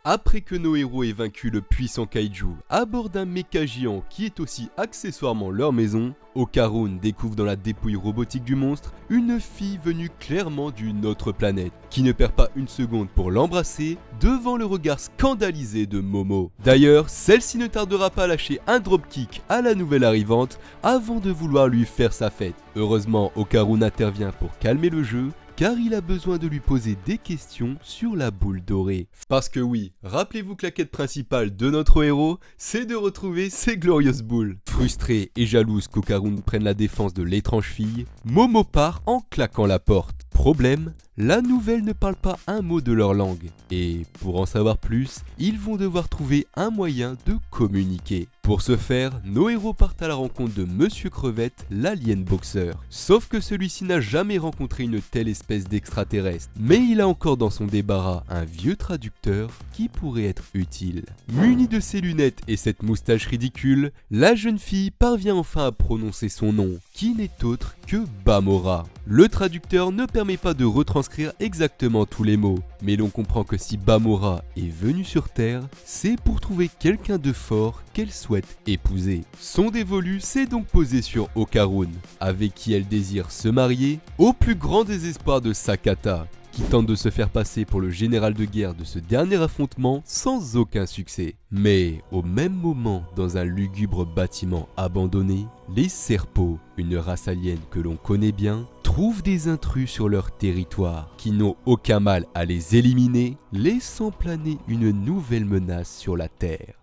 Après que nos héros aient vaincu le puissant kaiju à bord d'un méca géant qui est aussi accessoirement leur maison, Okarun découvre dans la dépouille robotique du monstre une fille venue clairement d'une autre planète, qui ne perd pas une seconde pour l'embrasser devant le regard scandalisé de Momo. D'ailleurs, celle-ci ne tardera pas à lâcher un dropkick à la nouvelle arrivante avant de vouloir lui faire sa fête. Heureusement, Okarun intervient pour calmer le jeu, car il a besoin de lui poser des questions sur la boule dorée. Parce que oui, rappelez-vous que la quête principale de notre héros, c'est de retrouver ces glorieuses boules. Frustrée et jalouse qu'Okarun prenne la défense de l'étrange fille, Momo part en claquant la porte. Problème, la nouvelle ne parle pas un mot de leur langue. Et pour en savoir plus, ils vont devoir trouver un moyen de communiquer. Pour ce faire, nos héros partent à la rencontre de Monsieur Crevette, l'alien boxeur. Sauf que celui-ci n'a jamais rencontré une telle espèce d'extraterrestre. Mais il a encore dans son débarras un vieux traducteur qui pourrait être utile. Munie de ses lunettes et cette moustache ridicule, la jeune fille parvient enfin à prononcer son nom, qui n'est autre que Bamora. Le traducteur ne permet pas de retranscrire exactement tous les mots, mais l'on comprend que si Bamora est venue sur Terre, c'est pour trouver quelqu'un de fort qu'elle souhaite épouser. Son dévolu s'est donc posé sur Okarun, avec qui elle désire se marier, au plus grand désespoir de Sakata, qui tente de se faire passer pour le général de guerre de ce dernier affrontement sans aucun succès. Mais au même moment, dans un lugubre bâtiment abandonné, les Serpos, une race alien que l'on connaît bien, trouvent des intrus sur leur territoire, qui n'ont aucun mal à les éliminer, laissant planer une nouvelle menace sur la Terre.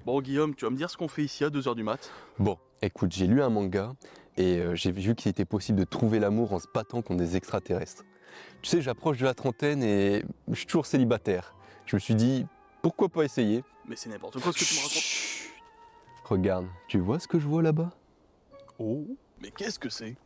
Bon Guillaume, tu vas me dire ce qu'on fait ici à 2h du mat? Bon, écoute, j'ai lu un manga et j'ai vu qu'il était possible de trouver l'amour en se battant contre des extraterrestres. Tu sais, j'approche de la trentaine et je suis toujours célibataire. Je me suis dit, pourquoi pas essayer? Mais c'est n'importe quoi ce que tu me racontes. Chut. Regarde, tu vois ce que je vois là-bas? Oh, mais qu'est-ce que c'est?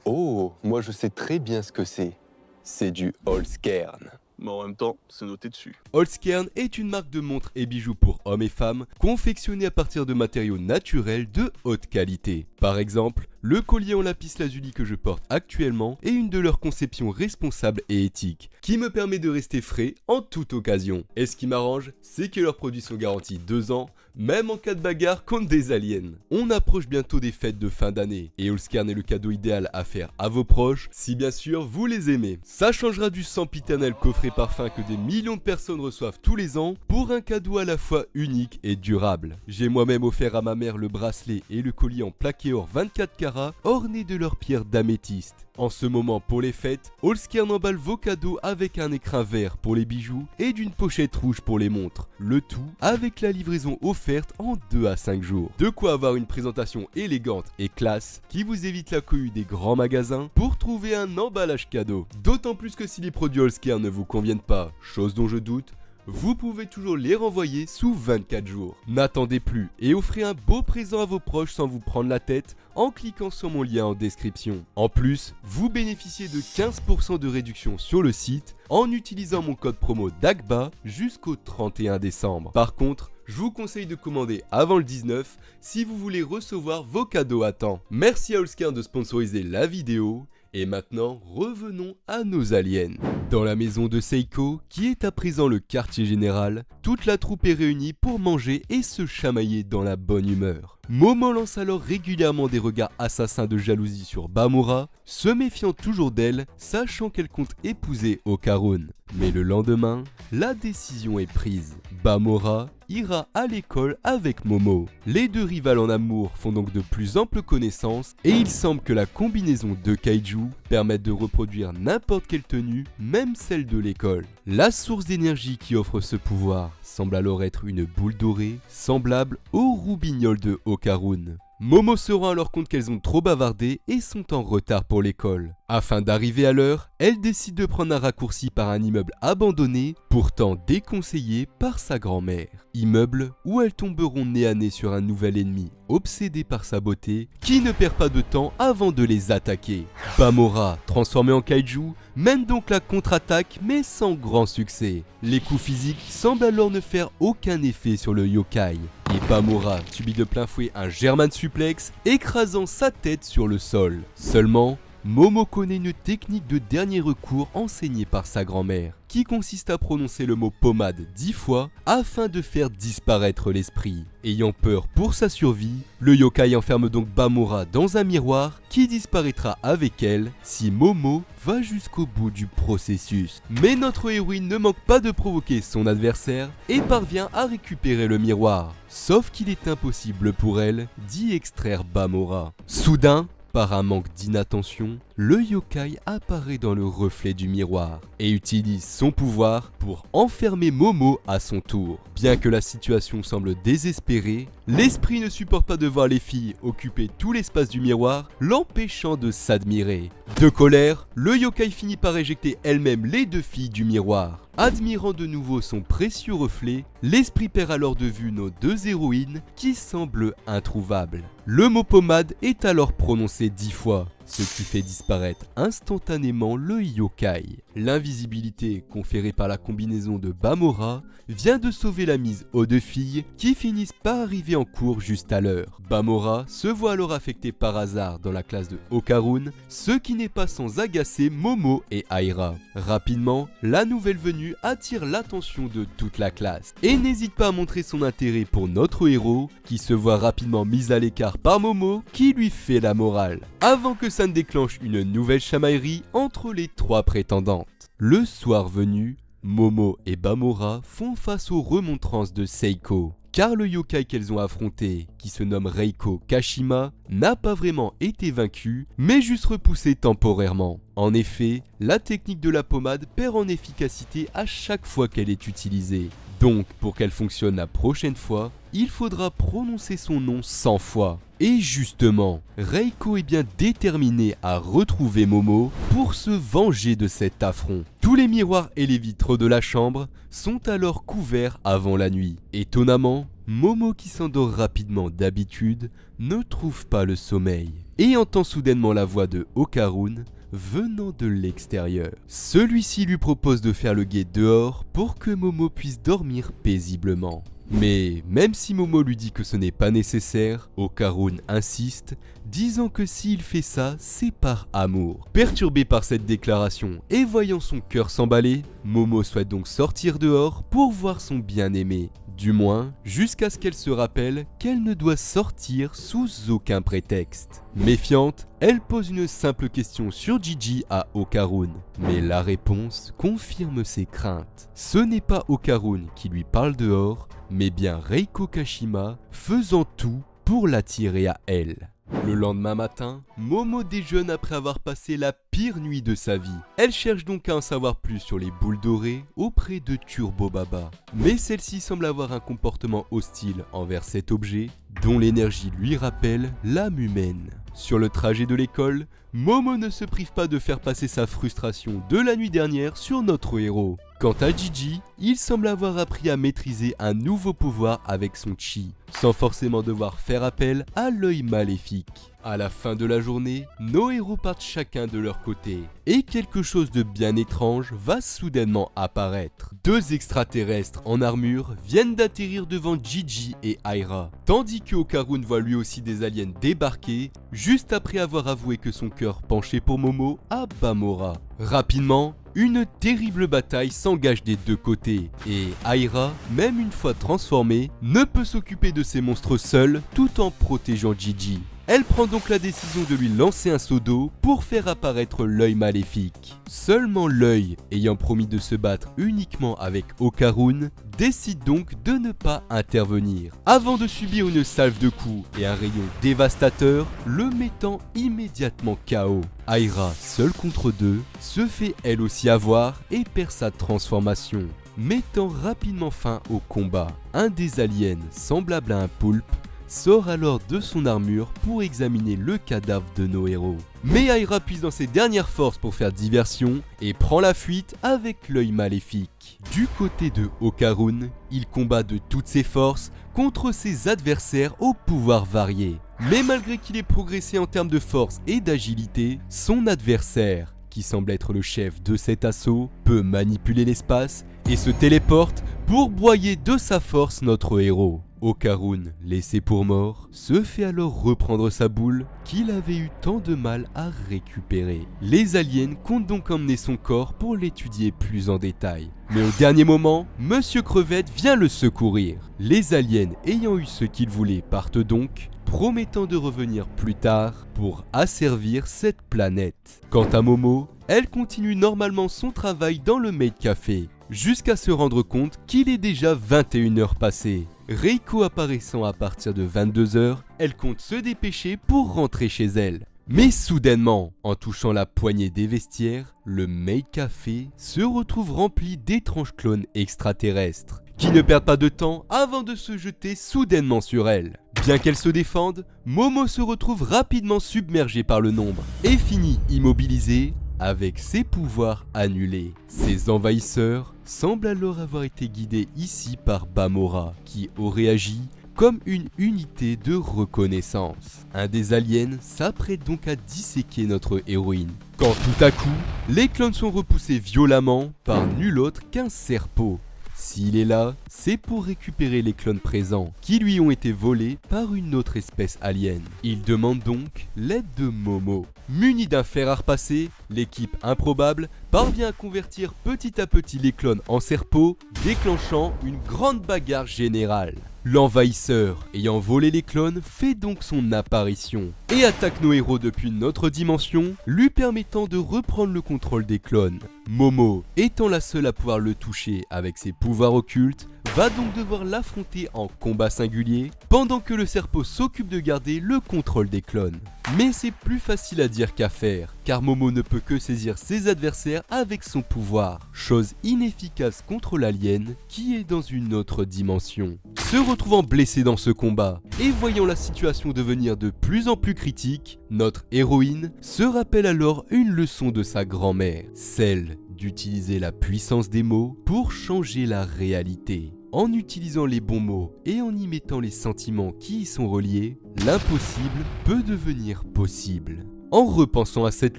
Oh, moi je sais très bien ce que c'est. C'est du Holzkern. Mais en même temps, c'est noté dessus. Holzkern est une marque de montres et bijoux pour hommes et femmes, confectionnée à partir de matériaux naturels de haute qualité. Par exemple, le collier en lapis lazuli que je porte actuellement est une de leurs conceptions responsables et éthiques, qui me permet de rester frais en toute occasion. Et ce qui m'arrange, c'est que leurs produits sont garantis 2 ans, même en cas de bagarre contre des aliens. On approche bientôt des fêtes de fin d'année, et Holzkern est le cadeau idéal à faire à vos proches, si bien sûr vous les aimez. Ça changera du sempiternel coffret parfum que des millions de personnes reçoivent tous les ans, pour un cadeau à la fois unique et durable. J'ai moi-même offert à ma mère le bracelet et le collier en plaqué or 24 carats, orné de leurs pierres d'améthyste. En ce moment pour les fêtes, Holzkern emballe vos cadeaux avec un écrin vert pour les bijoux et d'une pochette rouge pour les montres. Le tout avec la livraison offerte en 2 à 5 jours. De quoi avoir une présentation élégante et classe qui vous évite la cohue des grands magasins pour trouver un emballage cadeau. D'autant plus que si les produits Holzkern ne vous conviennent pas, chose dont je doute, vous pouvez toujours les renvoyer sous 24 jours. N'attendez plus et offrez un beau présent à vos proches sans vous prendre la tête en cliquant sur mon lien en description. En plus, vous bénéficiez de 15% de réduction sur le site en utilisant mon code promo DAGBA jusqu'au 31 décembre. Par contre, je vous conseille de commander avant le 19 si vous voulez recevoir vos cadeaux à temps. Merci à Holzkern de sponsoriser la vidéo. Et maintenant, revenons à nos aliens. Dans la maison de Seiko, qui est à présent le quartier général, toute la troupe est réunie pour manger et se chamailler dans la bonne humeur. Momo lance alors régulièrement des regards assassins de jalousie sur Bamora, se méfiant toujours d'elle, sachant qu'elle compte épouser Okarun. Mais le lendemain, la décision est prise. Bamora ira à l'école avec Momo. Les deux rivales en amour font donc de plus amples connaissances et il semble que la combinaison de kaiju permette de reproduire n'importe quelle tenue, même celle de l'école. La source d'énergie qui offre ce pouvoir semble alors être une boule dorée, semblable au roubignol de Okarun. Momo se rend alors compte qu'elles ont trop bavardé et sont en retard pour l'école. Afin d'arriver à l'heure, elle décide de prendre un raccourci par un immeuble abandonné, pourtant déconseillé par sa grand-mère. Immeuble où elles tomberont nez à nez sur un nouvel ennemi, obsédé par sa beauté, qui ne perd pas de temps avant de les attaquer. Bamora, transformé en kaiju, mène donc la contre-attaque mais sans grand succès. Les coups physiques semblent alors ne faire aucun effet sur le yokai. Et Bamora subit de plein fouet un German suplex, écrasant sa tête sur le sol. Seulement, Momo connaît une technique de dernier recours enseignée par sa grand-mère, qui consiste à prononcer le mot pommade 10 fois afin de faire disparaître l'esprit. Ayant peur pour sa survie, le yokai enferme donc Bamora dans un miroir qui disparaîtra avec elle si Momo va jusqu'au bout du processus. Mais notre héroïne ne manque pas de provoquer son adversaire et parvient à récupérer le miroir. Sauf qu'il est impossible pour elle d'y extraire Bamora. Soudain, par un manque d'inattention, le yokai apparaît dans le reflet du miroir et utilise son pouvoir pour enfermer Momo à son tour. Bien que la situation semble désespérée, l'esprit ne supporte pas de voir les filles occuper tout l'espace du miroir, l'empêchant de s'admirer. De colère, le yokai finit par éjecter elle-même les 2 filles du miroir. Admirant de nouveau son précieux reflet, l'esprit perd alors de vue nos 2 héroïnes qui semblent introuvables. Le mot pommade est alors prononcé 10 fois, ce qui fait disparaître instantanément le yokai. L'invisibilité conférée par la combinaison de Bamora vient de sauver la mise aux 2 filles qui finissent par arriver en cours juste à l'heure. Bamora se voit alors affecté par hasard dans la classe de Okarun, ce qui n'est pas sans agacer Momo et Aira. Rapidement, la nouvelle venue attire l'attention de toute la classe et n'hésite pas à montrer son intérêt pour notre héros qui se voit rapidement mis à l'écart par Momo qui lui fait la morale. Avant que ça ne déclenche une nouvelle chamaillerie entre les 3 prétendantes. Le soir venu, Momo et Bamora font face aux remontrances de Seiko, car le yokai qu'elles ont affronté, qui se nomme Reiko Kashima, n'a pas vraiment été vaincu, mais juste repoussé temporairement. En effet, la technique de la pommade perd en efficacité à chaque fois qu'elle est utilisée. Donc, pour qu'elle fonctionne la prochaine fois, il faudra prononcer son nom 100 fois. Et justement, Reiko est bien déterminée à retrouver Momo pour se venger de cet affront. Tous les miroirs et les vitres de la chambre sont alors couverts avant la nuit. Étonnamment, Momo, qui s'endort rapidement d'habitude, ne trouve pas le sommeil et entend soudainement la voix de Okarun venant de l'extérieur. Celui-ci lui propose de faire le guet dehors pour que Momo puisse dormir paisiblement. Mais même si Momo lui dit que ce n'est pas nécessaire, Okarun insiste, disant que s'il fait ça, c'est par amour. Perturbé par cette déclaration et voyant son cœur s'emballer, Momo souhaite donc sortir dehors pour voir son bien-aimé. Du moins, jusqu'à ce qu'elle se rappelle qu'elle ne doit sortir sous aucun prétexte. Méfiante, elle pose une simple question sur Gigi à Okarun, mais la réponse confirme ses craintes. Ce n'est pas Okarun qui lui parle dehors, mais bien Reiko Kashima faisant tout pour l'attirer à elle. Le lendemain matin, Momo déjeune après avoir passé la pire nuit de sa vie. Elle cherche donc à en savoir plus sur les boules dorées auprès de Turbo Baba. Mais celle-ci semble avoir un comportement hostile envers cet objet, dont l'énergie lui rappelle l'âme humaine. Sur le trajet de l'école, Momo ne se prive pas de faire passer sa frustration de la nuit dernière sur notre héros. Quant à Gigi, il semble avoir appris à maîtriser un nouveau pouvoir avec son chi, sans forcément devoir faire appel à l'œil maléfique. À la fin de la journée, nos héros partent chacun de leur côté, et quelque chose de bien étrange va soudainement apparaître. 2 extraterrestres en armure viennent d'atterrir devant Gigi et Aira, tandis que Okarun voit lui aussi des aliens débarquer, juste après avoir avoué que son cœur penchait pour Momo à Bamora. Rapidement, une terrible bataille s'engage des 2 côtés, et Aira, même une fois transformée, ne peut s'occuper de ces monstres seule tout en protégeant Gigi. Elle prend donc la décision de lui lancer un seau d'eau pour faire apparaître l'œil maléfique. Seulement l'œil, ayant promis de se battre uniquement avec Okarun, décide donc de ne pas intervenir, avant de subir une salve de coups et un rayon dévastateur, le mettant immédiatement KO. Aira, seule contre 2, se fait elle aussi avoir et perd sa transformation, mettant rapidement fin au combat. Un des aliens, semblable à un poulpe, sort alors de son armure pour examiner le cadavre de nos héros. Mais Aira puise dans ses dernières forces pour faire diversion et prend la fuite avec l'œil maléfique. Du côté de Okarun, il combat de toutes ses forces contre ses adversaires au pouvoir varié. Mais malgré qu'il ait progressé en termes de force et d'agilité, son adversaire, qui semble être le chef de cet assaut, peut manipuler l'espace et se téléporte pour broyer de sa force notre héros. Okarun, laissé pour mort, se fait alors reprendre sa boule qu'il avait eu tant de mal à récupérer. Les aliens comptent donc emmener son corps pour l'étudier plus en détail. Mais au dernier moment, Monsieur Crevette vient le secourir. Les aliens ayant eu ce qu'ils voulaient partent donc, promettant de revenir plus tard pour asservir cette planète. Quant à Momo, elle continue normalement son travail dans le Maid Café, jusqu'à se rendre compte qu'il est déjà 21h passées. Reiko apparaissant à partir de 22h, elle compte se dépêcher pour rentrer chez elle. Mais soudainement, en touchant la poignée des vestiaires, le Maid Café se retrouve rempli d'étranges clones extraterrestres, qui ne perdent pas de temps avant de se jeter soudainement sur elle. Bien qu'elle se défende, Momo se retrouve rapidement submergée par le nombre et finit immobilisée avec ses pouvoirs annulés. Ces envahisseurs semblent alors avoir été guidés ici par Bamora, qui aurait agi comme une unité de reconnaissance. Un des aliens s'apprête donc à disséquer notre héroïne, quand tout à coup, les clones sont repoussés violemment par nul autre qu'un Serpo. S'il est là, c'est pour récupérer les clones présents, qui lui ont été volés par une autre espèce alien. Il demande donc l'aide de Momo. Munie d'un fer à repasser, l'équipe improbable parvient à convertir petit à petit les clones en serpos, déclenchant une grande bagarre générale. L'envahisseur, ayant volé les clones, fait donc son apparition et attaque nos héros depuis notre dimension, lui permettant de reprendre le contrôle des clones. Momo, étant la seule à pouvoir le toucher avec ses pouvoirs occultes, va donc devoir l'affronter en combat singulier, pendant que le Serpo s'occupe de garder le contrôle des clones. Mais c'est plus facile à dire qu'à faire, car Momo ne peut que saisir ses adversaires avec son pouvoir, chose inefficace contre l'alien qui est dans une autre dimension. Se retrouvant blessé dans ce combat, et voyant la situation devenir de plus en plus critique, notre héroïne se rappelle alors une leçon de sa grand-mère, celle d'utiliser la puissance des mots pour changer la réalité. En utilisant les bons mots et en y mettant les sentiments qui y sont reliés, l'impossible peut devenir possible. En repensant à cette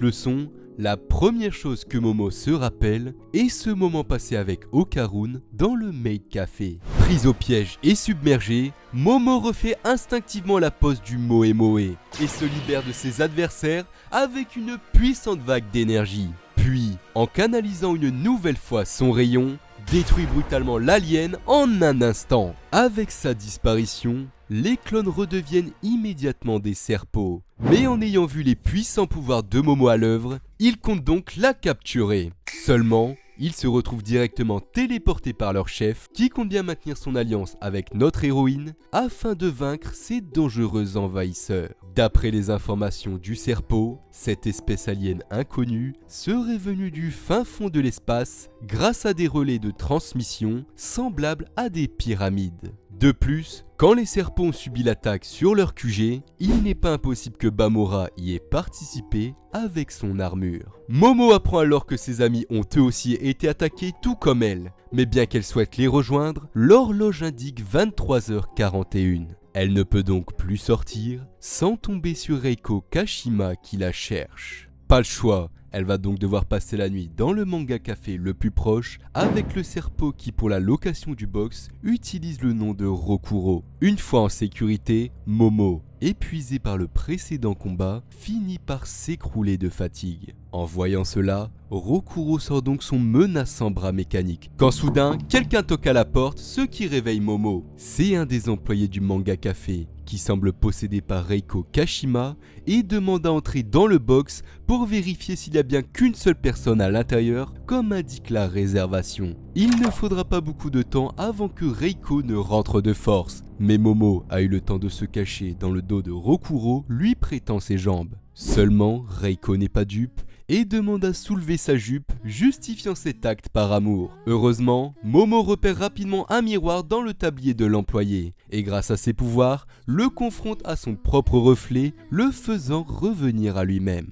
leçon, la première chose que Momo se rappelle est ce moment passé avec Okarun dans le Maid Café. Prise au piège et submergée, Momo refait instinctivement la pose du Moe Moe et se libère de ses adversaires avec une puissante vague d'énergie. Puis, en canalisant une nouvelle fois son rayon, détruit brutalement l'alien en un instant. Avec sa disparition, les clones redeviennent immédiatement des serpos. Mais en ayant vu les puissants pouvoirs de Momo à l'œuvre, ils comptent donc la capturer. Seulement, ils se retrouvent directement téléportés par leur chef, qui compte bien maintenir son alliance avec notre héroïne afin de vaincre ces dangereux envahisseurs. D'après les informations du Serpo, cette espèce alien inconnue serait venue du fin fond de l'espace grâce à des relais de transmission semblables à des pyramides. De plus, quand les Serpos ont subi l'attaque sur leur QG, il n'est pas impossible que Bamora y ait participé avec son armure. Momo apprend alors que ses amis ont eux aussi été attaqués tout comme elle, mais bien qu'elle souhaite les rejoindre, l'horloge indique 23h41. Elle ne peut donc plus sortir sans tomber sur Reiko Kashima qui la cherche. Pas le choix, elle va donc devoir passer la nuit dans le manga café le plus proche avec le Serpo qui pour la location du box utilise le nom de Rokuro. Une fois en sécurité, Momo, épuisé par le précédent combat, finit par s'écrouler de fatigue. En voyant cela, Rokuro sort donc son menaçant bras mécanique, quand soudain, quelqu'un toque à la porte, ce qui réveille Momo. C'est un des employés du manga café, qui semble possédé par Reiko Kashima, et demande à entrer dans le box pour vérifier s'il n'y a bien qu'une seule personne à l'intérieur, comme indique la réservation. Il ne faudra pas beaucoup de temps avant que Reiko ne rentre de force, mais Momo a eu le temps de se cacher dans le dos de Rokuro, lui prêtant ses jambes. Seulement, Reiko n'est pas dupe et demande à soulever sa jupe, justifiant cet acte par amour. Heureusement, Momo repère rapidement un miroir dans le tablier de l'employé, et grâce à ses pouvoirs, le confronte à son propre reflet, le faisant revenir à lui-même.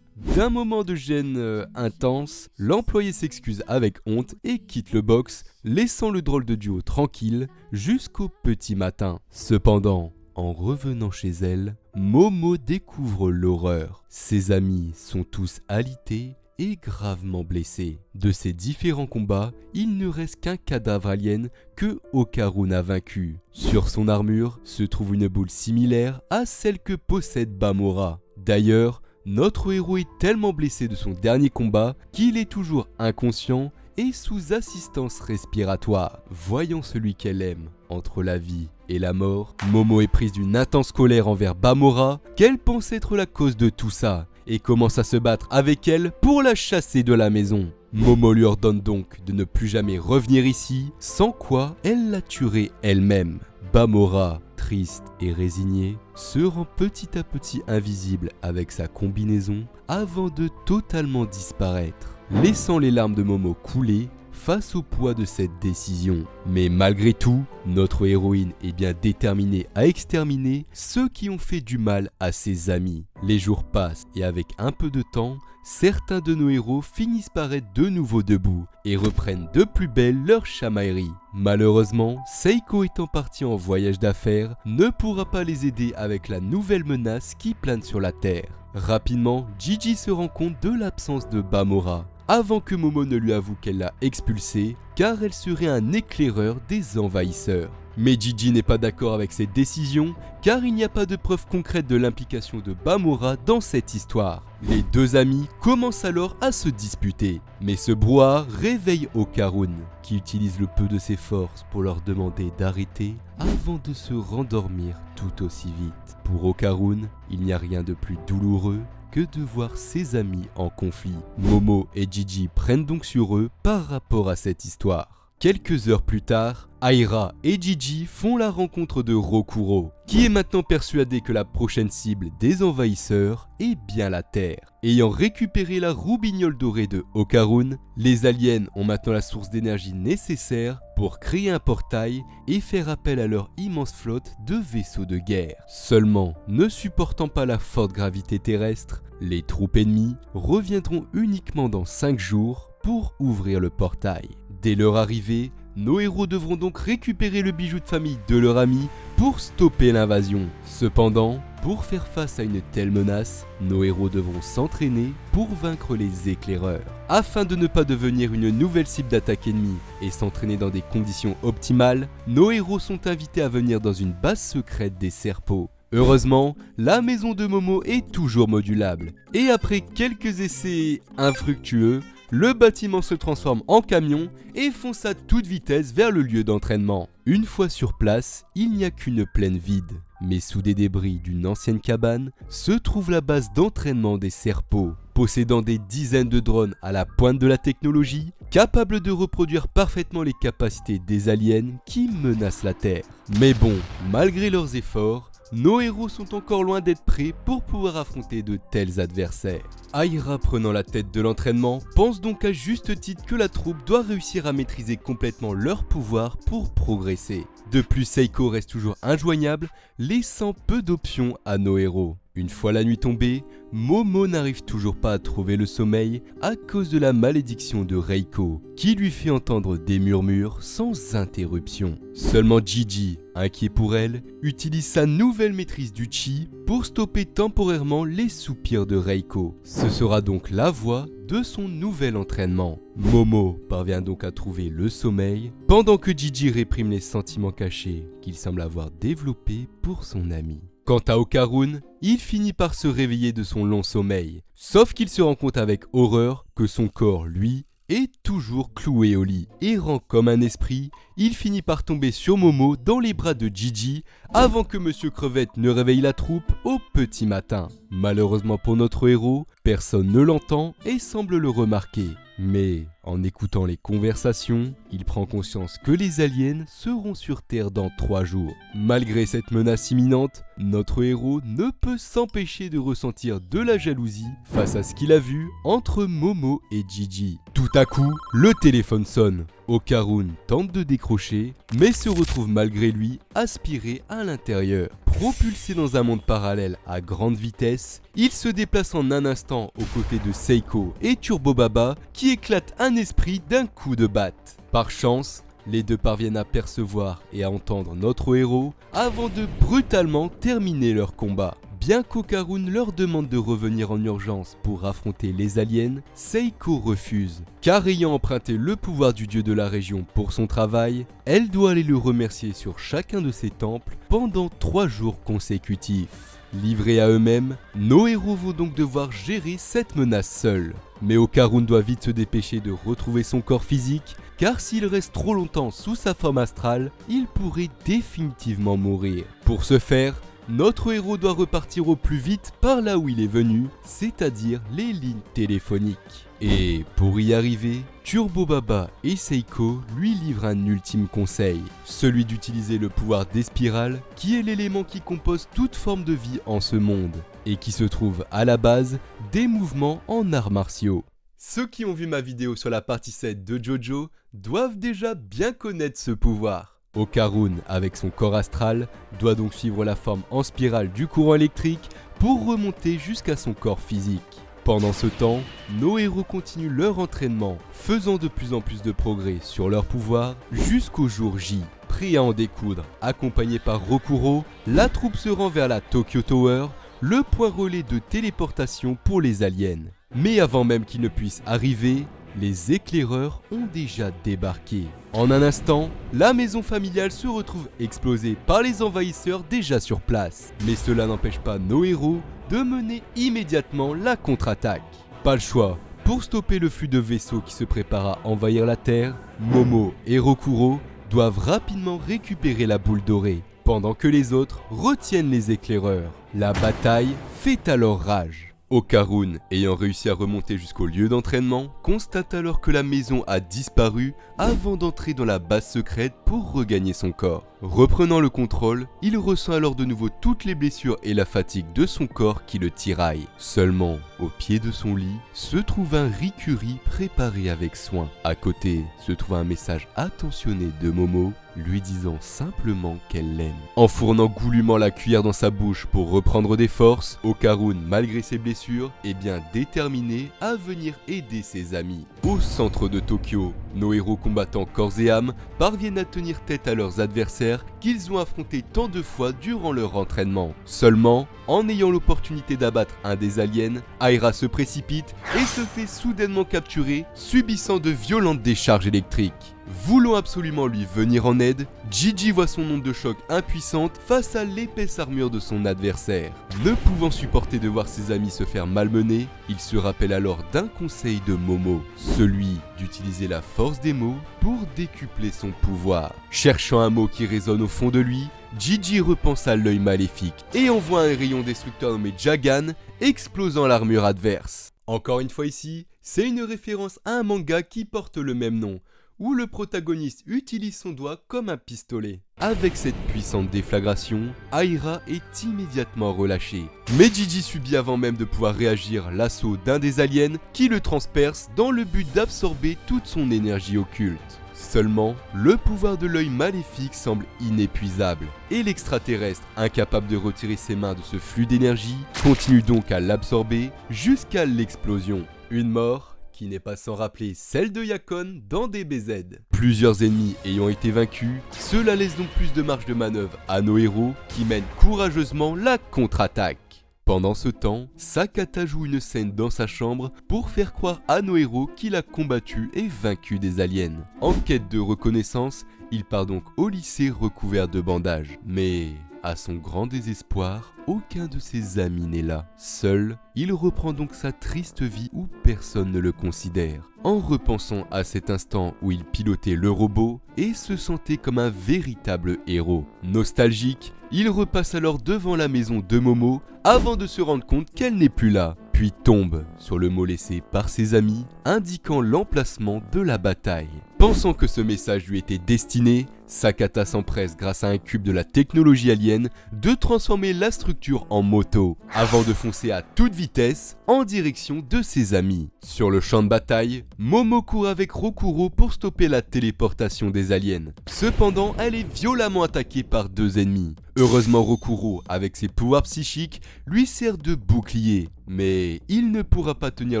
D'un moment de gêne intense, l'employé s'excuse avec honte et quitte le box, laissant le drôle de duo tranquille jusqu'au petit matin. Cependant, en revenant chez elle, Momo découvre l'horreur. Ses amis sont tous alités est gravement blessé. De ces différents combats, il ne reste qu'un cadavre alien que Okarun a vaincu. Sur son armure se trouve une boule similaire à celle que possède Bamora. D'ailleurs, notre héros est tellement blessé de son dernier combat qu'il est toujours inconscient et sous assistance respiratoire. Voyant celui qu'elle aime entre la vie et la mort, Momo est prise d'une intense colère envers Bamora, qu'elle pense être la cause de tout ça, et commence à se battre avec elle pour la chasser de la maison. Momo lui ordonne donc de ne plus jamais revenir ici, sans quoi elle la tuerait elle-même. Bamora, triste et résigné, se rend petit à petit invisible avec sa combinaison avant de totalement disparaître, laissant les larmes de Momo couler face au poids de cette décision. Mais malgré tout, notre héroïne est bien déterminée à exterminer ceux qui ont fait du mal à ses amis. Les jours passent et avec un peu de temps, certains de nos héros finissent par être de nouveau debout et reprennent de plus belle leur chamaillerie. Malheureusement, Seiko étant partie en voyage d'affaires, ne pourra pas les aider avec la nouvelle menace qui plane sur la Terre. Rapidement, Gigi se rend compte de l'absence de Bamora, avant que Momo ne lui avoue qu'elle l'a expulsée, car elle serait un éclaireur des envahisseurs. Mais Gigi n'est pas d'accord avec cette décision, car il n'y a pas de preuve concrète de l'implication de Bamora dans cette histoire. Les deux amis commencent alors à se disputer, mais ce brouhaha réveille Okarun, qui utilise le peu de ses forces pour leur demander d'arrêter avant de se rendormir tout aussi vite. Pour Okarun, il n'y a rien de plus douloureux que de voir ses amis en conflit. Momo et Gigi prennent donc sur eux par rapport à cette histoire. Quelques heures plus tard, Aira et Gigi font la rencontre de Rokuro, qui est maintenant persuadé que la prochaine cible des envahisseurs est bien la Terre. Ayant récupéré la roubignole dorée de Okarun, les aliens ont maintenant la source d'énergie nécessaire pour créer un portail et faire appel à leur immense flotte de vaisseaux de guerre. Seulement, ne supportant pas la forte gravité terrestre, les troupes ennemies reviendront uniquement dans 5 jours pour ouvrir le portail. Dès leur arrivée, nos héros devront donc récupérer le bijou de famille de leur ami pour stopper l'invasion. Cependant, pour faire face à une telle menace, nos héros devront s'entraîner pour vaincre les éclaireurs. Afin de ne pas devenir une nouvelle cible d'attaque ennemie et s'entraîner dans des conditions optimales, nos héros sont invités à venir dans une base secrète des Serpos. Heureusement, la maison de Momo est toujours modulable, et après quelques essais infructueux, le bâtiment se transforme en camion et fonce à toute vitesse vers le lieu d'entraînement. Une fois sur place, il n'y a qu'une plaine vide, mais sous des débris d'une ancienne cabane se trouve la base d'entraînement des Serpos, possédant des dizaines de drones à la pointe de la technologie, capables de reproduire parfaitement les capacités des aliens qui menacent la Terre. Mais bon, malgré leurs efforts, nos héros sont encore loin d'être prêts pour pouvoir affronter de tels adversaires. Aira, prenant la tête de l'entraînement, pense donc à juste titre que la troupe doit réussir à maîtriser complètement leur pouvoir pour progresser. De plus, Seiko reste toujours injoignable, laissant peu d'options à nos héros. Une fois la nuit tombée, Momo n'arrive toujours pas à trouver le sommeil à cause de la malédiction de Reiko, qui lui fait entendre des murmures sans interruption. Seulement Gigi, inquiet pour elle, utilise sa nouvelle maîtrise du chi pour stopper temporairement les soupirs de Reiko. Ce sera donc la voie de son nouvel entraînement. Momo parvient donc à trouver le sommeil, pendant que Gigi réprime les sentiments cachés qu'il semble avoir développés pour son ami. Quant à Okarun, il finit par se réveiller de son long sommeil, sauf qu'il se rend compte avec horreur que son corps, lui, est toujours cloué au lit. Errant comme un esprit, il finit par tomber sur Momo dans les bras de Gigi avant que Monsieur Crevette ne réveille la troupe au petit matin. Malheureusement pour notre héros, personne ne l'entend et semble le remarquer. Mais en écoutant les conversations, il prend conscience que les aliens seront sur Terre dans 3 jours. Malgré cette menace imminente, notre héros ne peut s'empêcher de ressentir de la jalousie face à ce qu'il a vu entre Momo et Gigi. Tout à coup, le téléphone sonne. Okarun tente de décrocher, mais se retrouve malgré lui aspiré à l'intérieur. Propulsé dans un monde parallèle à grande vitesse, il se déplace en un instant aux côtés de Seiko et Turbo Baba qui éclatent un esprit d'un coup de batte. Par chance, les deux parviennent à percevoir et à entendre notre héros avant de brutalement terminer leur combat. Bien qu'Okarun leur demande de revenir en urgence pour affronter les aliens, Seiko refuse, car ayant emprunté le pouvoir du dieu de la région pour son travail, elle doit aller le remercier sur chacun de ses temples pendant 3 jours consécutifs. Livrés à eux-mêmes, nos héros vont donc devoir gérer cette menace seuls. Mais Okarun doit vite se dépêcher de retrouver son corps physique, car s'il reste trop longtemps sous sa forme astrale, il pourrait définitivement mourir. Pour ce faire, notre héros doit repartir au plus vite par là où il est venu, c'est-à-dire les lignes téléphoniques. Et pour y arriver, Turbo Baba et Seiko lui livrent un ultime conseil, celui d'utiliser le pouvoir des spirales, qui est l'élément qui compose toute forme de vie en ce monde, et qui se trouve à la base des mouvements en arts martiaux. Ceux qui ont vu ma vidéo sur la partie 7 de Jojo doivent déjà bien connaître ce pouvoir. Okarun, avec son corps astral, doit donc suivre la forme en spirale du courant électrique pour remonter jusqu'à son corps physique. Pendant ce temps, nos héros continuent leur entraînement, faisant de plus en plus de progrès sur leur pouvoir jusqu'au jour J. Prêt à en découdre, accompagné par Rokuro, la troupe se rend vers la Tokyo Tower, le point relais de téléportation pour les aliens. Mais avant même qu'ils ne puissent arriver, les éclaireurs ont déjà débarqué. En un instant, la maison familiale se retrouve explosée par les envahisseurs déjà sur place. Mais cela n'empêche pas nos héros de mener immédiatement la contre-attaque. Pas le choix. Pour stopper le flux de vaisseaux qui se prépare à envahir la Terre, Momo et Rokuro doivent rapidement récupérer la boule dorée, pendant que les autres retiennent les éclaireurs. La bataille fait alors rage. Okarun, ayant réussi à remonter jusqu'au lieu d'entraînement, constate alors que la maison a disparu avant d'entrer dans la base secrète pour regagner son corps. Reprenant le contrôle, il ressent alors de nouveau toutes les blessures et la fatigue de son corps qui le tiraillent. Seulement, au pied de son lit, se trouve un Rikuri préparé avec soin. À côté, se trouve un message attentionné de Momo, lui disant simplement qu'elle l'aime. Enfournant goulûment la cuillère dans sa bouche pour reprendre des forces, Okarun, malgré ses blessures, est bien déterminé à venir aider ses amis. Au centre de Tokyo, nos héros combattants corps et âme parviennent à tenir tête à leurs adversaires qu'ils ont affrontés tant de fois durant leur entraînement. Seulement, en ayant l'opportunité d'abattre un des aliens, Aira se précipite et se fait soudainement capturer, subissant de violentes décharges électriques. Voulant absolument lui venir en aide, Gigi voit son onde de choc impuissante face à l'épaisse armure de son adversaire. Ne pouvant supporter de voir ses amis se faire malmener, il se rappelle alors d'un conseil de Momo, celui d'utiliser la force des mots pour décupler son pouvoir. Cherchant un mot qui résonne au fond de lui, Gigi repense à l'œil maléfique et envoie un rayon destructeur nommé Jagan, explosant l'armure adverse. Encore une fois ici, c'est une référence à un manga qui porte le même nom, où le protagoniste utilise son doigt comme un pistolet. Avec cette puissante déflagration, Aira est immédiatement relâché. Mais Gigi subit avant même de pouvoir réagir l'assaut d'un des aliens qui le transperce dans le but d'absorber toute son énergie occulte. Seulement, le pouvoir de l'œil maléfique semble inépuisable, et l'extraterrestre, incapable de retirer ses mains de ce flux d'énergie, continue donc à l'absorber jusqu'à l'explosion. Une mort qui n'est pas sans rappeler celle de Yakon dans DBZ. Plusieurs ennemis ayant été vaincus, cela laisse donc plus de marge de manœuvre à nos héros qui mènent courageusement la contre-attaque. Pendant ce temps, Sakata joue une scène dans sa chambre pour faire croire à nos héros qu'il a combattu et vaincu des aliens. En quête de reconnaissance, il part donc au lycée recouvert de bandages. Mais à son grand désespoir, aucun de ses amis n'est là. Seul, il reprend donc sa triste vie où personne ne le considère. En repensant à cet instant où il pilotait le robot et se sentait comme un véritable héros. Nostalgique, il repasse alors devant la maison de Momo avant de se rendre compte qu'elle n'est plus là. Puis tombe sur le mot laissé par ses amis indiquant l'emplacement de la bataille. Pensant que ce message lui était destiné, Sakata s'empresse grâce à un cube de la technologie alien de transformer la structure en moto, avant de foncer à toute vitesse en direction de ses amis. Sur le champ de bataille, Momo court avec Rokuro pour stopper la téléportation des aliens. Cependant, elle est violemment attaquée par 2 ennemis. Heureusement, Rokuro, avec ses pouvoirs psychiques, lui sert de bouclier. Mais il ne pourra pas tenir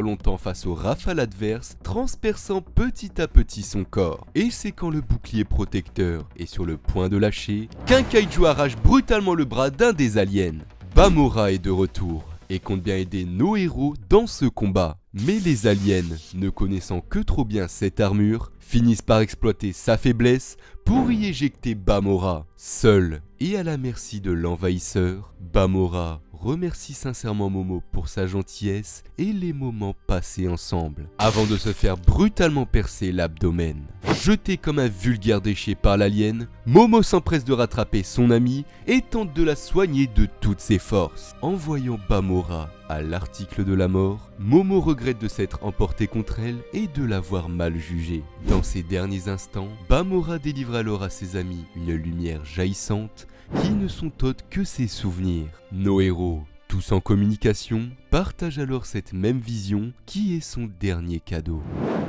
longtemps face aux rafales adverses, transperçant petit à petit son corps. Et c'est quand le bouclier protecteur est sur le point de lâcher qu'un kaiju arrache brutalement le bras d'un des aliens. Bamora est de retour et compte bien aider nos héros dans ce combat. Mais les aliens, ne connaissant que trop bien cette armure, finissent par exploiter sa faiblesse pour y éjecter Bamora. Seul et à la merci de l'envahisseur, Bamora remercie sincèrement Momo pour sa gentillesse et les moments passés ensemble, avant de se faire brutalement percer l'abdomen. Jeté comme un vulgaire déchet par l'alien, Momo s'empresse de rattraper son ami et tente de la soigner de toutes ses forces. En voyant Bamora à l'article de la mort, Momo regrette de s'être emporté contre elle et de l'avoir mal jugée. Dans ces derniers instants, Bamora délivre alors à ses amis une lumière jaillissante qui ne sont autres que ses souvenirs. Nos héros, tous en communication, partagent alors cette même vision qui est son dernier cadeau.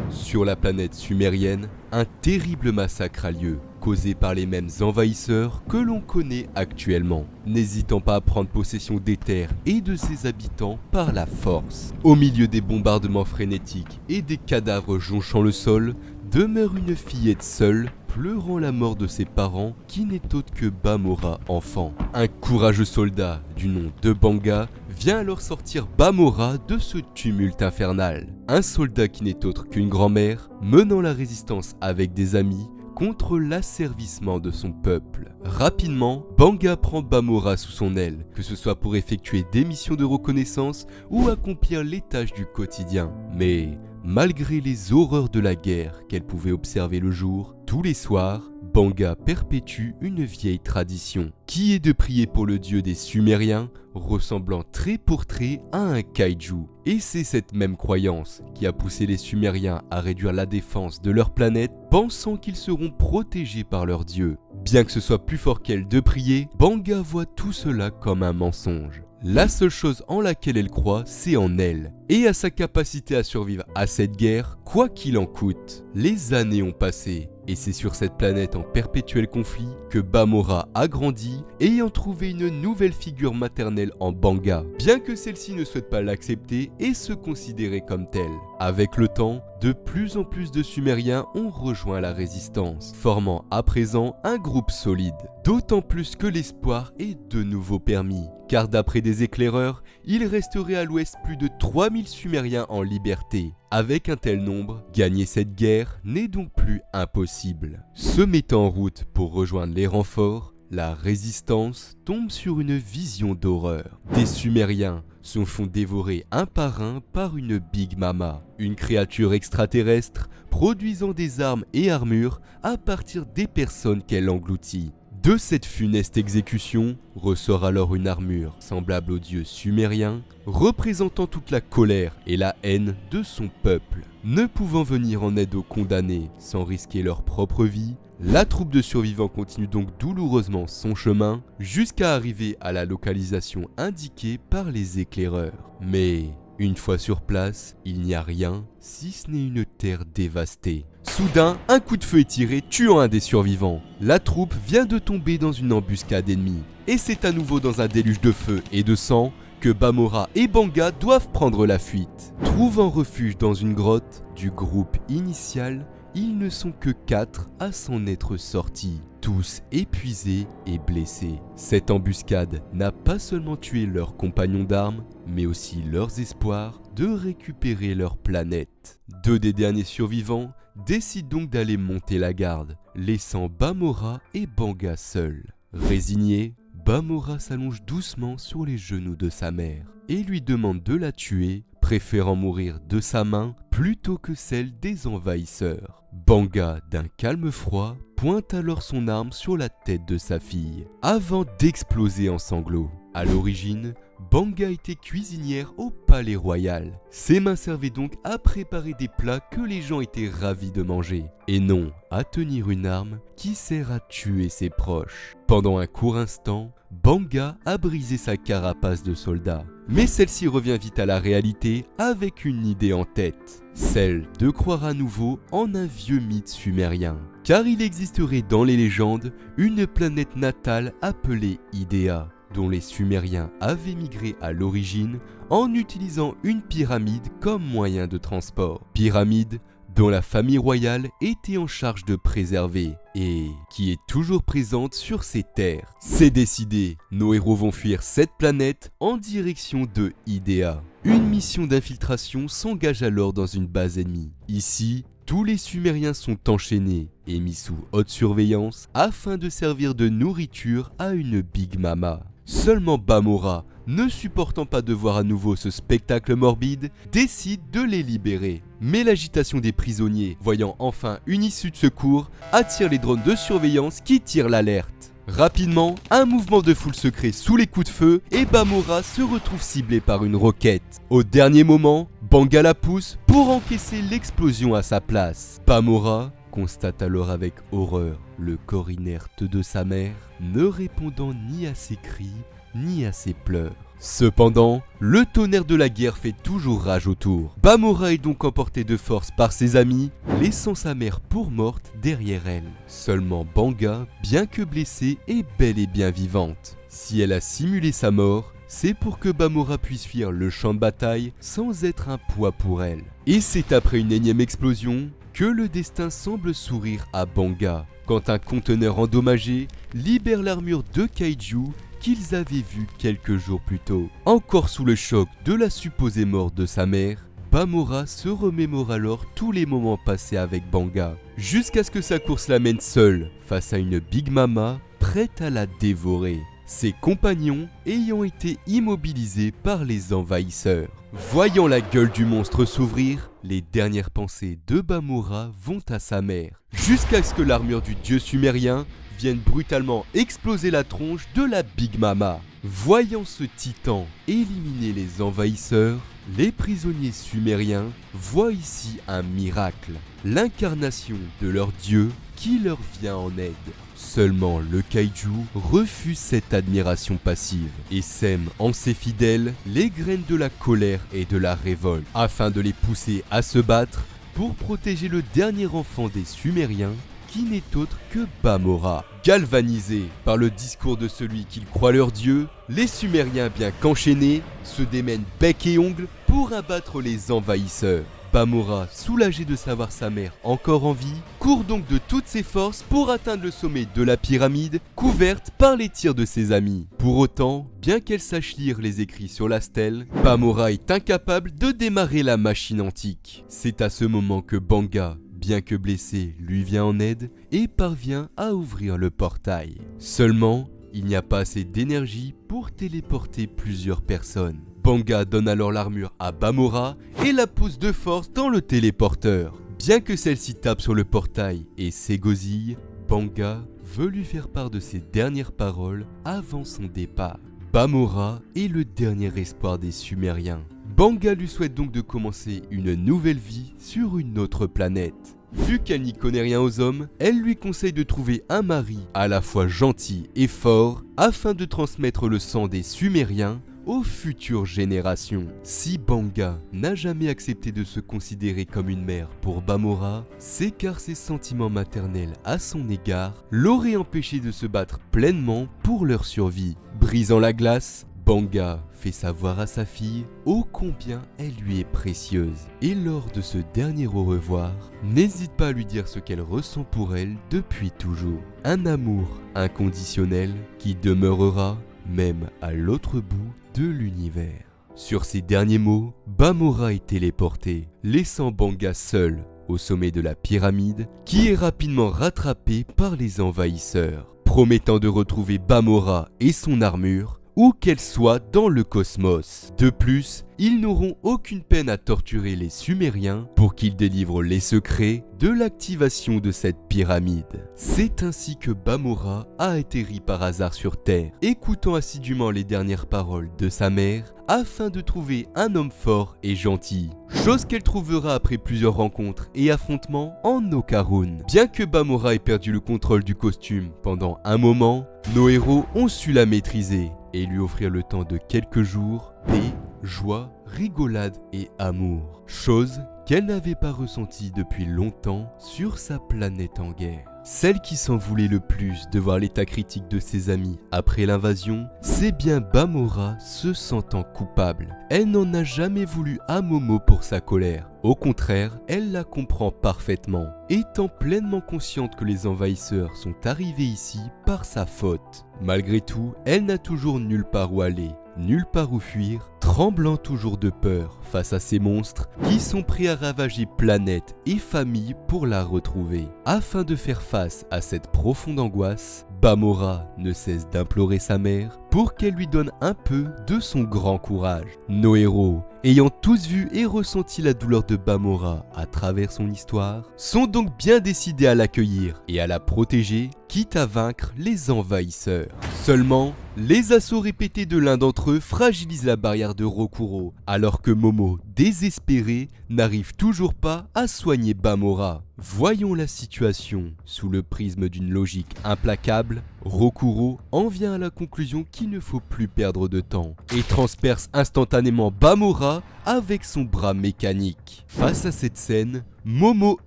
Sur la planète sumérienne, un terrible massacre a lieu, causé par les mêmes envahisseurs que l'on connaît actuellement, n'hésitant pas à prendre possession des terres et de ses habitants par la force. Au milieu des bombardements frénétiques et des cadavres jonchant le sol, demeure une fillette seule, pleurant la mort de ses parents qui n'est autre que Bamora enfant. Un courageux soldat du nom de Banga vient alors sortir Bamora de ce tumulte infernal. Un soldat qui n'est autre qu'une grand-mère menant la résistance avec des amis contre l'asservissement de son peuple. Rapidement, Banga prend Bamora sous son aile, que ce soit pour effectuer des missions de reconnaissance ou accomplir les tâches du quotidien. Mais malgré les horreurs de la guerre qu'elle pouvait observer le jour, tous les soirs, Banga perpétue une vieille tradition, qui est de prier pour le dieu des Sumériens, ressemblant trait pour trait à un kaiju. Et c'est cette même croyance qui a poussé les Sumériens à réduire la défense de leur planète, pensant qu'ils seront protégés par leur dieu. Bien que ce soit plus fort qu'elle de prier, Banga voit tout cela comme un mensonge. La seule chose en laquelle elle croit, c'est en elle, et à sa capacité à survivre à cette guerre, quoi qu'il en coûte. Les années ont passé, et c'est sur cette planète en perpétuel conflit que Bamora a grandi, ayant trouvé une nouvelle figure maternelle en Banga, bien que celle-ci ne souhaite pas l'accepter et se considérer comme telle. Avec le temps, de plus en plus de Sumériens ont rejoint la résistance, formant à présent un groupe solide. D'autant plus que l'espoir est de nouveau permis, car d'après des éclaireurs, il resterait à l'ouest plus de 3000 Sumériens en liberté. Avec un tel nombre, gagner cette guerre n'est donc plus impossible. Se mettant en route pour rejoindre les renforts, la résistance tombe sur une vision d'horreur. Des Sumériens se font dévorer un par une Big Mama, une créature extraterrestre produisant des armes et armures à partir des personnes qu'elle engloutit. De cette funeste exécution ressort alors une armure semblable au dieu sumérien, représentant toute la colère et la haine de son peuple. Ne pouvant venir en aide aux condamnés sans risquer leur propre vie, la troupe de survivants continue donc douloureusement son chemin jusqu'à arriver à la localisation indiquée par les éclaireurs. Mais une fois sur place, il n'y a rien si ce n'est une terre dévastée. Soudain, un coup de feu est tiré, tuant un des survivants. La troupe vient de tomber dans une embuscade ennemie. Et c'est à nouveau dans un déluge de feu et de sang que Bamora et Banga doivent prendre la fuite. Trouvant refuge dans une grotte du groupe initial, ils ne sont que 4 à s'en être sortis, tous épuisés et blessés. Cette embuscade n'a pas seulement tué leurs compagnons d'armes, mais aussi leurs espoirs de récupérer leur planète. 2 des derniers survivants décident donc d'aller monter la garde, laissant Bamora et Banga seuls. Résigné, Bamora s'allonge doucement sur les genoux de sa mère et lui demande de la tuer, préférant mourir de sa main plutôt que celle des envahisseurs. Banga, d'un calme froid, pointe alors son arme sur la tête de sa fille, avant d'exploser en sanglots. À l'origine, Banga était cuisinière au palais royal. Ses mains servaient donc à préparer des plats que les gens étaient ravis de manger, et non à tenir une arme qui sert à tuer ses proches. Pendant un court instant, Banga a brisé sa carapace de soldat, mais celle-ci revient vite à la réalité avec une idée en tête, celle de croire à nouveau en un vieux mythe sumérien. Car il existerait dans les légendes une planète natale appelée Idea, dont les Sumériens avaient migré à l'origine en utilisant une pyramide comme moyen de transport. Pyramide dont la famille royale était en charge de préserver et qui est toujours présente sur ces terres. C'est décidé, nos héros vont fuir cette planète en direction de Idea. Une mission d'infiltration s'engage alors dans une base ennemie. Ici, tous les Sumériens sont enchaînés et mis sous haute surveillance afin de servir de nourriture à une Big Mama. Seulement Bamora, ne supportant pas de voir à nouveau ce spectacle morbide, décide de les libérer. Mais l'agitation des prisonniers, voyant enfin une issue de secours, attire les drones de surveillance qui tirent l'alerte. Rapidement, un mouvement de foule se crée sous les coups de feu et Bamora se retrouve ciblé par une roquette. Au dernier moment, Banga la pousse pour encaisser l'explosion à sa place. Bamora constate alors avec horreur le corps inerte de sa mère, ne répondant ni à ses cris ni à ses pleurs. Cependant, le tonnerre de la guerre fait toujours rage autour. Bamora est donc emportée de force par ses amis, laissant sa mère pour morte derrière elle. Seulement Banga, bien que blessée, est bel et bien vivante. Si elle a simulé sa mort, c'est pour que Bamora puisse fuir le champ de bataille sans être un poids pour elle. Et c'est après une énième explosion que le destin semble sourire à Banga, quand un conteneur endommagé libère l'armure de Kaiju qu'ils avaient vue quelques jours plus tôt. Encore sous le choc de la supposée mort de sa mère, Bamora se remémore alors tous les moments passés avec Banga, jusqu'à ce que sa course l'amène seule face à une Big Mama prête à la dévorer, ses compagnons ayant été immobilisés par les envahisseurs. Voyant la gueule du monstre s'ouvrir, les dernières pensées de Bamora vont à sa mère, jusqu'à ce que l'armure du dieu sumérien vienne brutalement exploser la tronche de la Big Mama. Voyant ce titan éliminer les envahisseurs, les prisonniers sumériens voient ici un miracle, l'incarnation de leur dieu qui leur vient en aide. Seulement le Kaiju refuse cette admiration passive et sème en ses fidèles les graines de la colère et de la révolte, afin de les pousser à se battre pour protéger le dernier enfant des Sumériens, qui n'est autre que Bamora. Galvanisés par le discours de celui qu'ils croient leur dieu, les Sumériens bien qu'enchaînés se démènent bec et ongles pour abattre les envahisseurs. Bamora, soulagé de savoir sa mère encore en vie, court donc de toutes ses forces pour atteindre le sommet de la pyramide, couverte par les tirs de ses amis. Pour autant, bien qu'elle sache lire les écrits sur la stèle, Bamora est incapable de démarrer la machine antique. C'est à ce moment que Banga, bien que blessé, lui vient en aide et parvient à ouvrir le portail. Seulement, il n'y a pas assez d'énergie pour téléporter plusieurs personnes. Banga donne alors l'armure à Bamora et la pousse de force dans le téléporteur. Bien que celle-ci tape sur le portail et s'égosille, Banga veut lui faire part de ses dernières paroles avant son départ. Bamora est le dernier espoir des Sumériens. Banga lui souhaite donc de commencer une nouvelle vie sur une autre planète. Vu qu'elle n'y connaît rien aux hommes, elle lui conseille de trouver un mari à la fois gentil et fort afin de transmettre le sang des Sumériens aux futures générations. Si Banga n'a jamais accepté de se considérer comme une mère pour Bamora, c'est car ses sentiments maternels à son égard l'auraient empêché de se battre pleinement pour leur survie. Brisant la glace, Banga fait savoir à sa fille ô combien elle lui est précieuse. Et lors de ce dernier au revoir, n'hésite pas à lui dire ce qu'elle ressent pour elle depuis toujours. Un amour inconditionnel qui demeurera même à l'autre bout de l'univers. Sur ces derniers mots, Bamora est téléporté, laissant Banga seul au sommet de la pyramide, qui est rapidement rattrapé par les envahisseurs, promettant de retrouver Bamora et son armure, où qu'elle soit dans le cosmos. De plus, ils n'auront aucune peine à torturer les Sumériens pour qu'ils délivrent les secrets de l'activation de cette pyramide. C'est ainsi que Bamora a atterri par hasard sur Terre, écoutant assidûment les dernières paroles de sa mère afin de trouver un homme fort et gentil. Chose qu'elle trouvera après plusieurs rencontres et affrontements en Okarun. Bien que Bamora ait perdu le contrôle du costume pendant un moment, nos héros ont su la maîtriser et lui offrir le temps de quelques jours, paix, joie, rigolade et amour. Chose qu'elle n'avait pas ressentie depuis longtemps sur sa planète en guerre. Celle qui s'en voulait le plus de voir l'état critique de ses amis après l'invasion, c'est bien Bamora se sentant coupable. Elle n'en a jamais voulu à Momo pour sa colère. Au contraire, elle la comprend parfaitement, étant pleinement consciente que les envahisseurs sont arrivés ici par sa faute. Malgré tout, elle n'a toujours nulle part où aller, nulle part où fuir, tremblant toujours de peur face à ces monstres qui sont prêts à ravager planète et famille pour la retrouver. Afin de faire face à cette profonde angoisse, Bamora ne cesse d'implorer sa mère pour qu'elle lui donne un peu de son grand courage. Nos héros, ayant tous vu et ressenti la douleur de Bamora à travers son histoire, sont donc bien décidés à l'accueillir et à la protéger, quitte à vaincre les envahisseurs. Seulement, les assauts répétés de l'un d'entre eux fragilisent la barrière de Rokuro, alors que Momo, désespéré, n'arrive toujours pas à soigner Bamora. Voyons la situation sous le prisme d'une logique implacable. Rokuro en vient à la conclusion qu'il ne faut plus perdre de temps et transperce instantanément Bamora avec son bras mécanique. Face à cette scène, Momo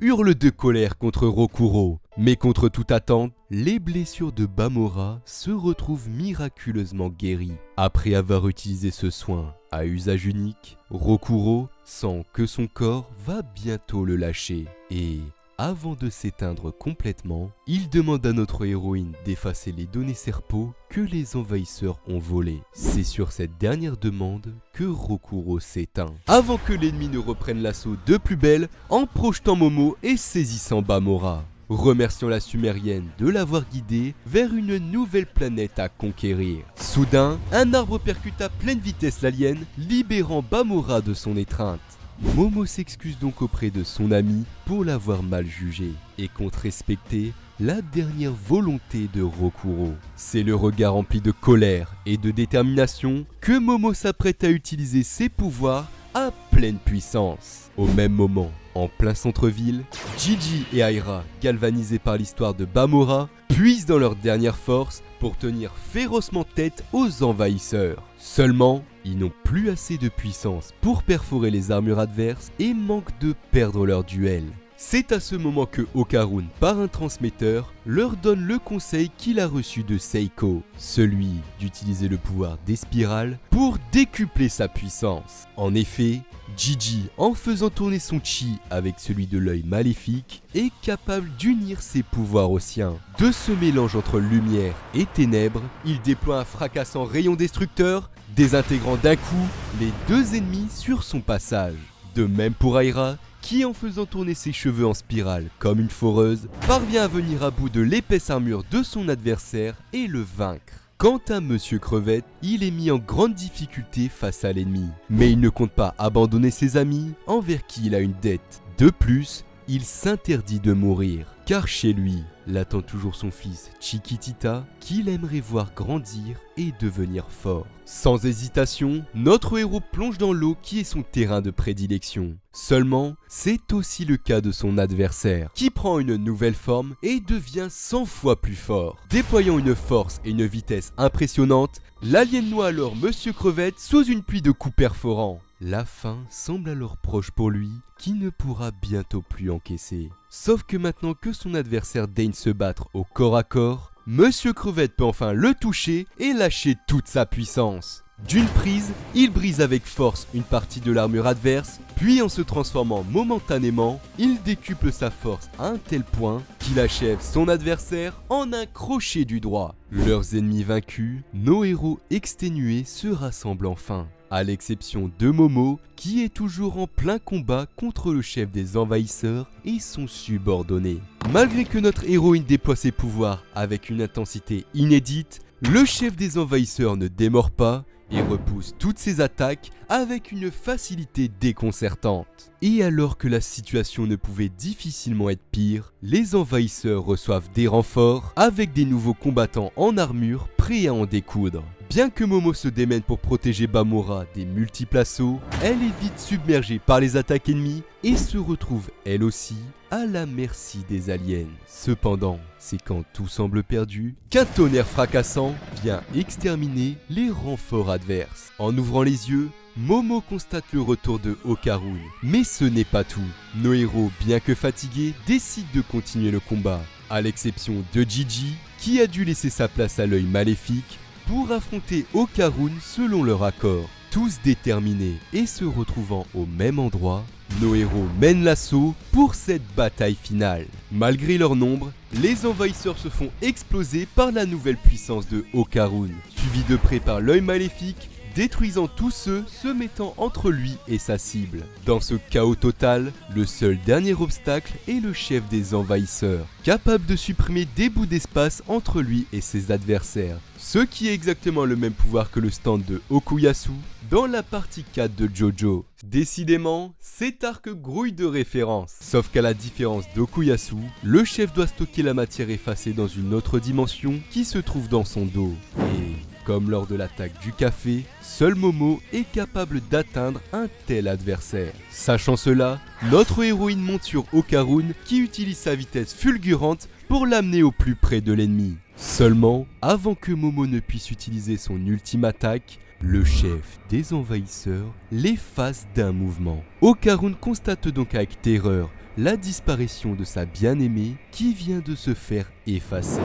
hurle de colère contre Rokuro, mais contre toute attente, les blessures de Bamora se retrouvent miraculeusement guéries. Après avoir utilisé ce soin à usage unique, Rokuro sent que son corps va bientôt le lâcher et, avant de s'éteindre complètement, il demande à notre héroïne d'effacer les données Serpo que les envahisseurs ont volées. C'est sur cette dernière demande que Rokuro s'éteint, avant que l'ennemi ne reprenne l'assaut de plus belle en projetant Momo et saisissant Bamora. Remercions la Sumérienne de l'avoir guidé vers une nouvelle planète à conquérir. Soudain, un arbre percute à pleine vitesse l'alien, libérant Bamora de son étreinte. Momo s'excuse donc auprès de son ami pour l'avoir mal jugé et compte respecter la dernière volonté de Rokuro. C'est le regard rempli de colère et de détermination que Momo s'apprête à utiliser ses pouvoirs à pleine puissance. Au même moment, en plein centre-ville, Gigi et Aira, galvanisés par l'histoire de Bamora, puisent dans leur dernière force pour tenir férocement tête aux envahisseurs. Seulement, ils n'ont plus assez de puissance pour perforer les armures adverses et manquent de perdre leur duel. C'est à ce moment que Okarun, par un transmetteur, leur donne le conseil qu'il a reçu de Seiko, celui d'utiliser le pouvoir des spirales pour décupler sa puissance. En effet, Gigi, en faisant tourner son chi avec celui de l'œil maléfique, est capable d'unir ses pouvoirs aux siens. De ce mélange entre lumière et ténèbres, il déploie un fracassant rayon destructeur, désintégrant d'un coup les deux ennemis sur son passage. De même pour Aira, qui en faisant tourner ses cheveux en spirale comme une foreuse, parvient à venir à bout de l'épaisse armure de son adversaire et le vaincre. Quant à Monsieur Crevette, il est mis en grande difficulté face à l'ennemi, mais il ne compte pas abandonner ses amis envers qui il a une dette. De plus, il s'interdit de mourir, car chez lui, l'attend toujours son fils Chiquitita, qu'il aimerait voir grandir et devenir fort. Sans hésitation, notre héros plonge dans l'eau qui est son terrain de prédilection. Seulement, c'est aussi le cas de son adversaire, qui prend une nouvelle forme et devient 100 fois plus fort. Déployant une force et une vitesse impressionnantes, l'alien noie alors Monsieur Crevette sous une pluie de coups perforants. La fin semble alors proche pour lui, qui ne pourra bientôt plus encaisser. Sauf que maintenant que son adversaire daigne se battre au corps à corps, Monsieur Crevette peut enfin le toucher et lâcher toute sa puissance. D'une prise, il brise avec force une partie de l'armure adverse, puis en se transformant momentanément, il décuple sa force à un tel point qu'il achève son adversaire en un crochet du droit. Leurs ennemis vaincus, nos héros exténués se rassemblent enfin, à l'exception de Momo, qui est toujours en plein combat contre le chef des envahisseurs et son subordonné. Malgré que notre héroïne déploie ses pouvoirs avec une intensité inédite, le chef des envahisseurs ne démord pas et repousse toutes ses attaques avec une facilité déconcertante. Et alors que la situation ne pouvait difficilement être pire, les envahisseurs reçoivent des renforts avec des nouveaux combattants en armure prêts à en découdre. Bien que Momo se démène pour protéger Bamora des multiples assauts, elle est vite submergée par les attaques ennemies et se retrouve elle aussi à la merci des aliens. Cependant, c'est quand tout semble perdu qu'un tonnerre fracassant vient exterminer les renforts adverses. En ouvrant les yeux, Momo constate le retour de Okarun. Mais ce n'est pas tout. Nos héros, bien que fatigués, décident de continuer le combat. à l'exception de Gigi, qui a dû laisser sa place à l'œil maléfique pour affronter Okarun selon leur accord. Tous déterminés et se retrouvant au même endroit, nos héros mènent l'assaut pour cette bataille finale. Malgré leur nombre, les envahisseurs se font exploser par la nouvelle puissance de Okarun, suivi de près par l'œil maléfique, détruisant tous ceux se mettant entre lui et sa cible. Dans ce chaos total, le seul dernier obstacle est le chef des envahisseurs, capable de supprimer des bouts d'espace entre lui et ses adversaires, ce qui est exactement le même pouvoir que le stand de Okuyasu dans la partie 4 de JoJo. Décidément, cet arc grouille de références. Sauf qu'à la différence d'Okuyasu, le chef doit stocker la matière effacée dans une autre dimension qui se trouve dans son dos. Et comme lors de l'attaque du café, seul Momo est capable d'atteindre un tel adversaire. Sachant cela, notre héroïne monte sur Okarun qui utilise sa vitesse fulgurante pour l'amener au plus près de l'ennemi. Seulement, avant que Momo ne puisse utiliser son ultime attaque, le chef des envahisseurs l'efface d'un mouvement. Okarun constate donc avec terreur la disparition de sa bien-aimée qui vient de se faire effacer.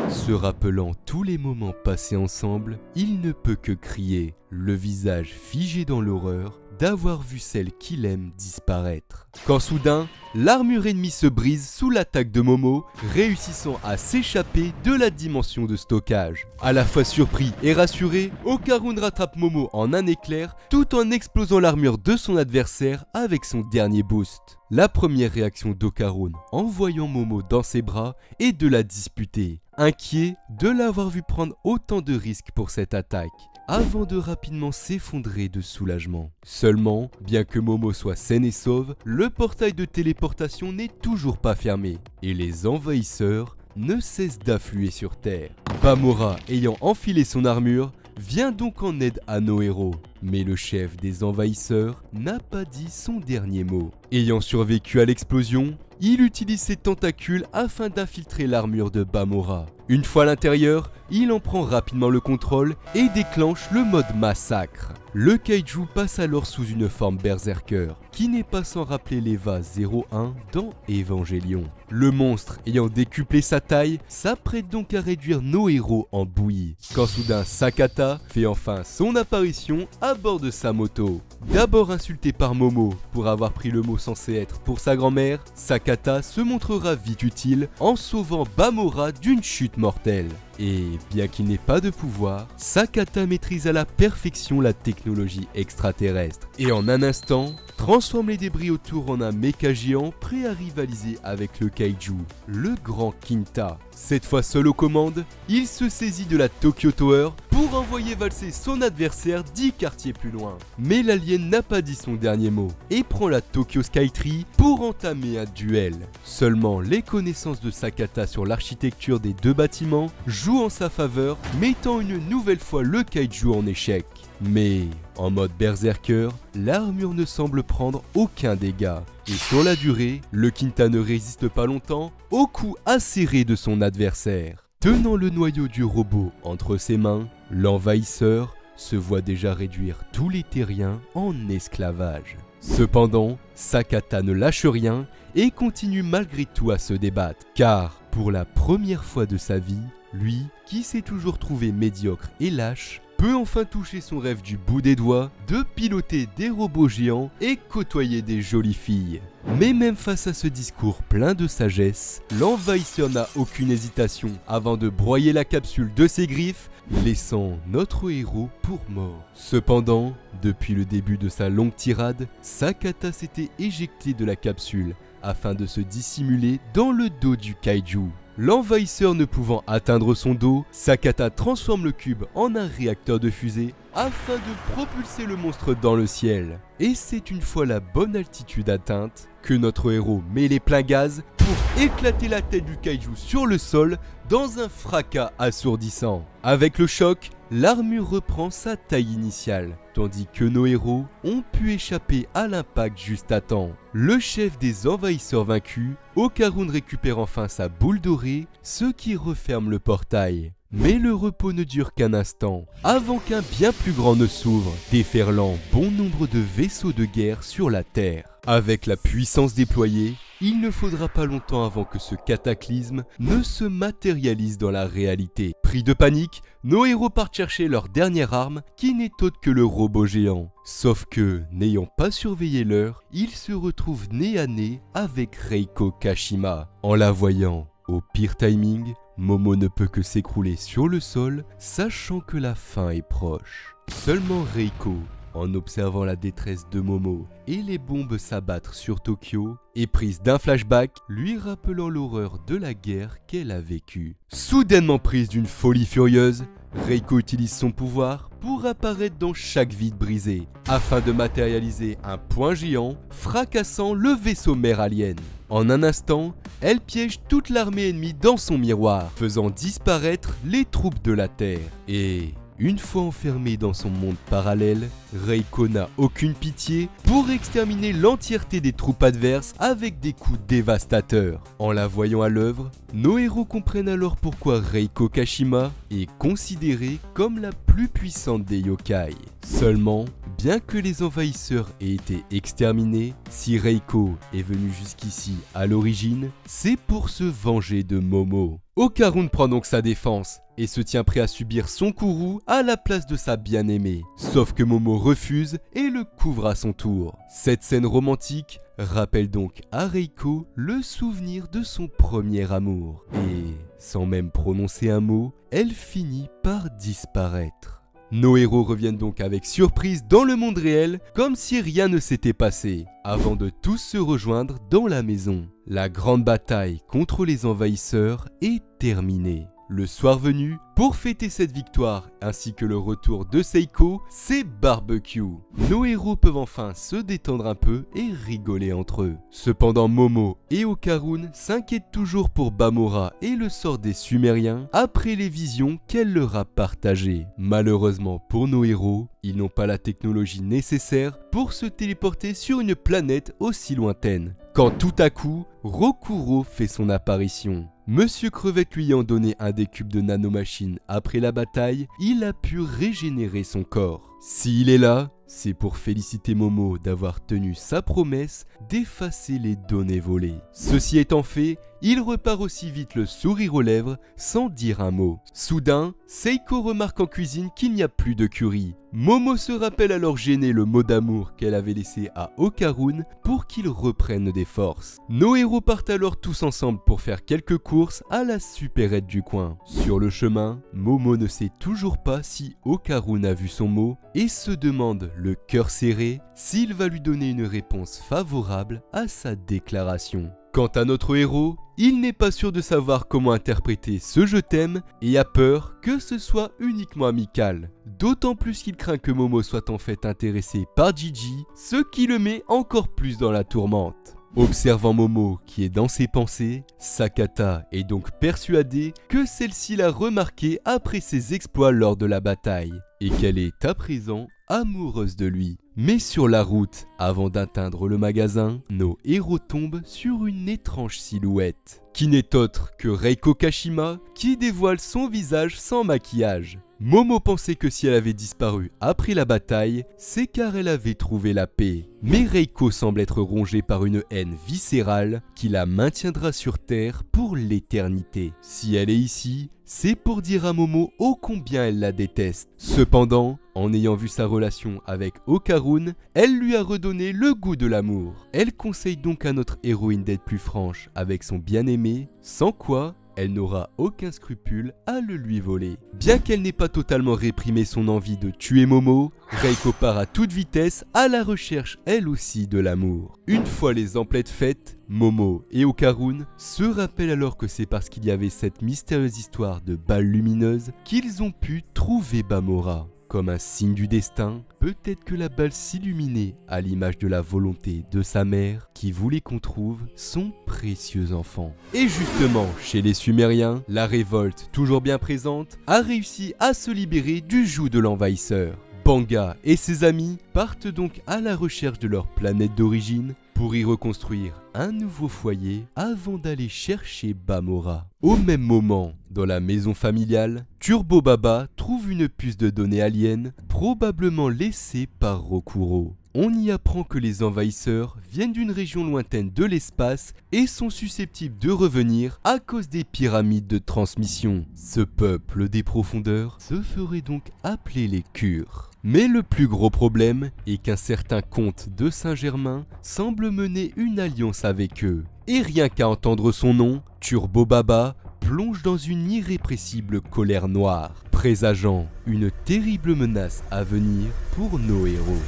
Se rappelant tous les moments passés ensemble, il ne peut que crier, le visage figé dans l'horreur, d'avoir vu celle qu'il aime disparaître. Quand soudain, l'armure ennemie se brise sous l'attaque de Momo, réussissant à s'échapper de la dimension de stockage. À la fois surpris et rassuré, Okarun rattrape Momo en un éclair, tout en explosant l'armure de son adversaire avec son dernier boost. La première réaction d'Okarun en voyant Momo dans ses bras est de la disputer, inquiet de l'avoir vu prendre autant de risques pour cette attaque, avant de rapidement s'effondrer de soulagement. Seulement, bien que Momo soit saine et sauve, le portail de téléportation n'est toujours pas fermé, et les envahisseurs ne cessent d'affluer sur Terre. Bamora, ayant enfilé son armure, vient donc en aide à nos héros, mais le chef des envahisseurs n'a pas dit son dernier mot. Ayant survécu à l'explosion, il utilise ses tentacules afin d'infiltrer l'armure de Bamora. Une fois à l'intérieur, il en prend rapidement le contrôle et déclenche le mode massacre. Le kaiju passe alors sous une forme berserker, qui n'est pas sans rappeler l'Eva 01 dans Evangelion. Le monstre ayant décuplé sa taille, s'apprête donc à réduire nos héros en bouillie, quand soudain Sakata fait enfin son apparition à bord de sa moto. D'abord insulté par Momo pour avoir pris le mot censé être pour sa grand-mère, Sakata se montrera vite utile en sauvant Bamora d'une chute mortelle. Et bien qu'il n'ait pas de pouvoir, Sakata maîtrise à la perfection la technologie extraterrestre et en un instant, transforme les débris autour en un méca géant prêt à rivaliser avec le kaiju, le grand Kinta. Cette fois seul aux commandes, il se saisit de la Tokyo Tower pour envoyer valser son adversaire 10 quartiers plus loin. Mais l'alien n'a pas dit son dernier mot et prend la Tokyo Skytree pour entamer un duel. Seulement les connaissances de Sakata sur l'architecture des deux bâtiments jouent en sa faveur, mettant une nouvelle fois le kaiju en échec. Mais en mode berserker, l'armure ne semble prendre aucun dégât. Et sur la durée, le Kinta ne résiste pas longtemps au coup acéré de son adversaire. Tenant le noyau du robot entre ses mains, l'envahisseur se voit déjà réduire tous les terriens en esclavage. Cependant, Sakata ne lâche rien et continue malgré tout à se débattre, car pour la première fois de sa vie, lui, qui s'est toujours trouvé médiocre et lâche, peut enfin toucher son rêve du bout des doigts de piloter des robots géants et côtoyer des jolies filles. Mais même face à ce discours plein de sagesse, l'envahisseur n'a aucune hésitation avant de broyer la capsule de ses griffes, laissant notre héros pour mort. Cependant, depuis le début de sa longue tirade, Sakata s'était éjecté de la capsule afin de se dissimuler dans le dos du kaiju. L'envahisseur ne pouvant atteindre son dos, Sakata transforme le cube en un réacteur de fusée afin de propulser le monstre dans le ciel. Et c'est une fois la bonne altitude atteinte que notre héros met les pleins gaz pour éclater la tête du kaiju sur le sol dans un fracas assourdissant. Avec le choc, l'armure reprend sa taille initiale, tandis que nos héros ont pu échapper à l'impact juste à temps. Le chef des envahisseurs vaincus, Okarun récupère enfin sa boule dorée, ce qui referme le portail. Mais le repos ne dure qu'un instant, avant qu'un bien plus grand ne s'ouvre, déferlant bon nombre de vaisseaux de guerre sur la Terre. Avec la puissance déployée, il ne faudra pas longtemps avant que ce cataclysme ne se matérialise dans la réalité. Pris de panique, nos héros partent chercher leur dernière arme, qui n'est autre que le robot géant. Sauf que, n'ayant pas surveillé l'heure, ils se retrouvent nez à nez avec Reiko Kashima. En la voyant au pire timing, Momo ne peut que s'écrouler sur le sol, sachant que la fin est proche. Seulement Reiko, en observant la détresse de Momo et les bombes s'abattre sur Tokyo, est prise d'un flashback lui rappelant l'horreur de la guerre qu'elle a vécue. Soudainement prise d'une folie furieuse, Reiko utilise son pouvoir pour apparaître dans chaque vide brisé, afin de matérialiser un point géant fracassant le vaisseau mère alien. En un instant, elle piège toute l'armée ennemie dans son miroir, faisant disparaître les troupes de la Terre. Et une fois enfermée dans son monde parallèle, Reiko n'a aucune pitié pour exterminer l'entièreté des troupes adverses avec des coups dévastateurs. En la voyant à l'œuvre, nos héros comprennent alors pourquoi Reiko Kashima est considérée comme la plus puissante des yokai. Seulement, bien que les envahisseurs aient été exterminés, si Reiko est venue jusqu'ici à l'origine, c'est pour se venger de Momo. Okarun prend donc sa défense et se tient prêt à subir son courroux à la place de sa bien-aimée. Sauf que Momo refuse et le couvre à son tour. Cette scène romantique rappelle donc à Reiko le souvenir de son premier amour. Et, sans même prononcer un mot, elle finit par disparaître. Nos héros reviennent donc avec surprise dans le monde réel, comme si rien ne s'était passé, avant de tous se rejoindre dans la maison. La grande bataille contre les envahisseurs est terminée. Le soir venu, pour fêter cette victoire ainsi que le retour de Seiko, c'est barbecue. Nos héros peuvent enfin se détendre un peu et rigoler entre eux. Cependant, Momo et Okarun s'inquiètent toujours pour Bamora et le sort des Sumériens après les visions qu'elle leur a partagées. Malheureusement pour nos héros, ils n'ont pas la technologie nécessaire pour se téléporter sur une planète aussi lointaine. Quand tout à coup, Rokuro fait son apparition. Monsieur Crevette lui ayant donné un des cubes de nanomachine après la bataille, il a pu régénérer son corps. S'il est là, c'est pour féliciter Momo d'avoir tenu sa promesse d'effacer les données volées. Ceci étant fait, il repart aussi vite le sourire aux lèvres sans dire un mot. Soudain, Seiko remarque en cuisine qu'il n'y a plus de curry. Momo se rappelle alors gêné le mot d'amour qu'elle avait laissé à Okarun pour qu'il reprenne des forces. Nos héros partent alors tous ensemble pour faire quelques courses à la supérette du coin. Sur le chemin, Momo ne sait toujours pas si Okarun a vu son mot et se demande, le cœur serré, s'il va lui donner une réponse favorable à sa déclaration. Quant à notre héros, il n'est pas sûr de savoir comment interpréter ce je t'aime et a peur que ce soit uniquement amical. D'autant plus qu'il craint que Momo soit en fait intéressé par Gigi, ce qui le met encore plus dans la tourmente. Observant Momo qui est dans ses pensées, Sakata est donc persuadé que celle-ci l'a remarqué après ses exploits lors de la bataille et qu'elle est à présent amoureuse de lui. Mais sur la route, avant d'atteindre le magasin, nos héros tombent sur une étrange silhouette, qui n'est autre que Reiko Kashima qui dévoile son visage sans maquillage. Momo pensait que si elle avait disparu après la bataille, c'est car elle avait trouvé la paix. Mais Reiko semble être rongée par une haine viscérale qui la maintiendra sur Terre pour l'éternité. Si elle est ici, c'est pour dire à Momo ô combien elle la déteste. Cependant, en ayant vu sa relation avec Okarun, elle lui a redonné le goût de l'amour. Elle conseille donc à notre héroïne d'être plus franche avec son bien-aimé, sans quoi elle n'aura aucun scrupule à le lui voler. Bien qu'elle n'ait pas totalement réprimé son envie de tuer Momo, Reiko part à toute vitesse à la recherche elle aussi de l'amour. Une fois les emplettes faites, Momo et Okarun se rappellent alors que c'est parce qu'il y avait cette mystérieuse histoire de balle lumineuse qu'ils ont pu trouver Bamora. comme un signe du destin, peut-être que la balle s'illuminait à l'image de la volonté de sa mère qui voulait qu'on trouve son précieux enfant. Et justement, chez les Sumériens, la révolte, toujours bien présente, a réussi à se libérer du joug de l'envahisseur. Banga et ses amis partent donc à la recherche de leur planète d'origine pour y reconstruire un nouveau foyer avant d'aller chercher Bamora. Au même moment, dans la maison familiale, Turbo Baba trouve une puce de données aliens probablement laissée par Rokuro. On y apprend que les envahisseurs viennent d'une région lointaine de l'espace et sont susceptibles de revenir à cause des pyramides de transmission. Ce peuple des profondeurs se ferait donc appeler les Kurs. Mais le plus gros problème est qu'un certain comte de Saint-Germain semble mener une alliance avec eux. Et rien qu'à entendre son nom, Turbo Baba plonge dans une irrépressible colère noire, présageant une terrible menace à venir pour nos héros.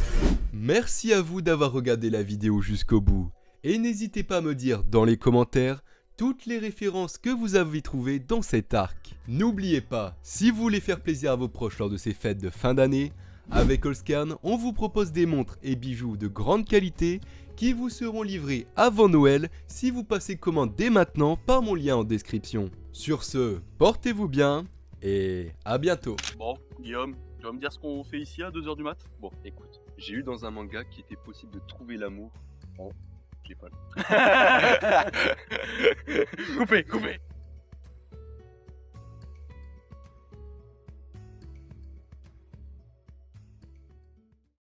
Merci à vous d'avoir regardé la vidéo jusqu'au bout, et n'hésitez pas à me dire dans les commentaires toutes les références que vous avez trouvées dans cet arc. N'oubliez pas, si vous voulez faire plaisir à vos proches lors de ces fêtes de fin d'année, avec Allscan, on vous propose des montres et bijoux de grande qualité qui vous seront livrés avant Noël si vous passez commande dès maintenant par mon lien en description. Sur ce, portez-vous bien et à bientôt. Bon, Guillaume, tu vas me dire ce qu'on fait ici à 2h du mat? Bon, écoute, j'ai lu dans un manga qu'il était possible de trouver l'amour. Bon, j'ai pas lu. Coupé, coupé.